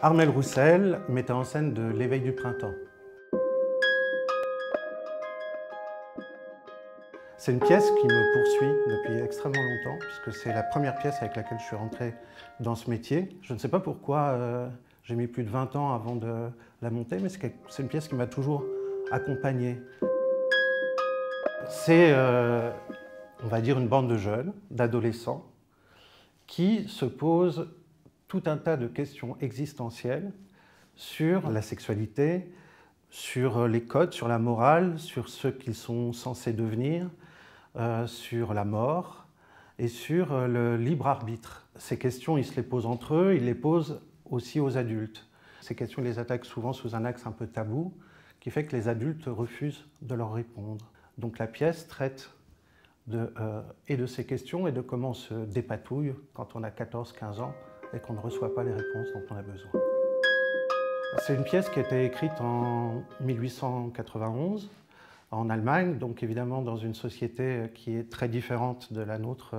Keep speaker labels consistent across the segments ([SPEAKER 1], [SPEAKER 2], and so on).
[SPEAKER 1] Armelle Roussel, metteur en scène de L'éveil du printemps. C'est une pièce qui me poursuit depuis extrêmement longtemps, puisque c'est la première pièce avec laquelle je suis rentré dans ce métier. Je ne sais pas pourquoi j'ai mis plus de 20 ans avant de la monter, mais c'est une pièce qui m'a toujours accompagné. C'est, on va dire, une bande de jeunes, d'adolescents, qui se posent tout un tas de questions existentielles sur la sexualité, sur les codes, sur la morale, sur ce qu'ils sont censés devenir, sur la mort et sur le libre arbitre. Ces questions, ils se les posent entre eux, ils les posent aussi aux adultes. Ces questions, ils les attaquent souvent sous un axe un peu tabou, qui fait que les adultes refusent de leur répondre. Donc la pièce traite de ces questions et de comment on se dépatouille quand on a 14-15 ans et qu'on ne reçoit pas les réponses dont on a besoin. C'est une pièce qui a été écrite en 1891 en Allemagne, donc évidemment dans une société qui est très différente de la nôtre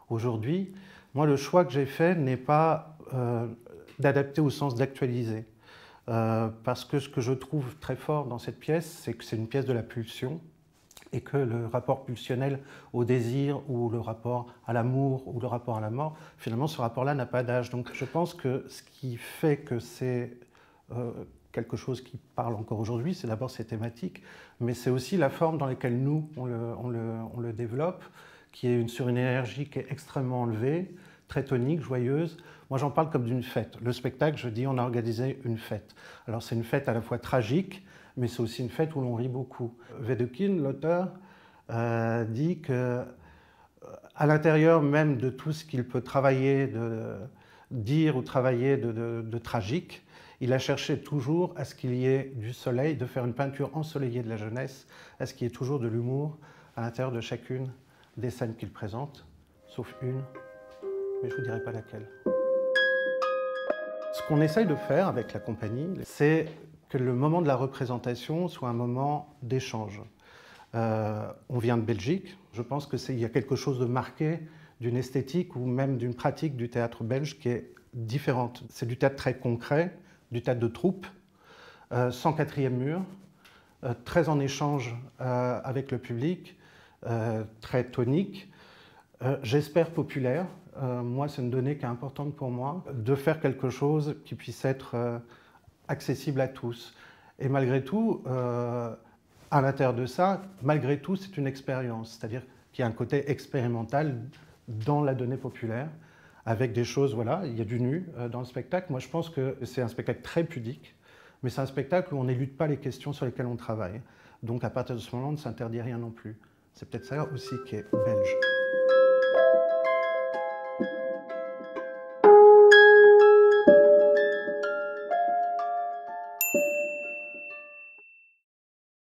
[SPEAKER 1] aujourd'hui. Moi, le choix que j'ai fait n'est pas d'adapter au sens d'actualiser, parce que ce que je trouve très fort dans cette pièce, c'est que c'est une pièce de la pulsion, et que le rapport pulsionnel au désir, ou le rapport à l'amour, ou le rapport à la mort, finalement ce rapport-là n'a pas d'âge. Donc je pense que ce qui fait que c'est quelque chose qui parle encore aujourd'hui, c'est d'abord ces thématiques, mais c'est aussi la forme dans laquelle nous, on le développe, qui est sur une énergie qui est extrêmement élevée, très tonique, joyeuse. Moi, j'en parle comme d'une fête. Le spectacle, je dis, on a organisé une fête. Alors, c'est une fête à la fois tragique, mais c'est aussi une fête où l'on rit beaucoup. Wedekind, l'auteur, dit que à l'intérieur même de tout ce qu'il peut travailler, dire ou travailler de tragique, il a cherché toujours à ce qu'il y ait du soleil, de faire une peinture ensoleillée de la jeunesse, à ce qu'il y ait toujours de l'humour à l'intérieur de chacune des scènes qu'il présente, sauf une, mais je ne vous dirai pas laquelle. Ce qu'on essaye de faire avec la compagnie, c'est que le moment de la représentation soit un moment d'échange. On vient de Belgique, je pense qu'il y a quelque chose de marqué d'une esthétique ou même d'une pratique du théâtre belge qui est différente. C'est du théâtre très concret, du théâtre de troupe, sans quatrième mur, très en échange avec le public, très tonique, j'espère populaire. Moi, c'est une donnée qui est importante pour moi, de faire quelque chose qui puisse être accessible à tous. Et malgré tout, à l'intérieur de ça, malgré tout, c'est une expérience, c'est-à-dire qu'il y a un côté expérimental dans la donnée populaire, avec des choses, voilà, il y a du nu dans le spectacle. Moi, je pense que c'est un spectacle très pudique, mais c'est un spectacle où on n'élude pas les questions sur lesquelles on travaille. Donc, à partir de ce moment, on ne s'interdit rien non plus. C'est peut-être ça aussi qui est belge.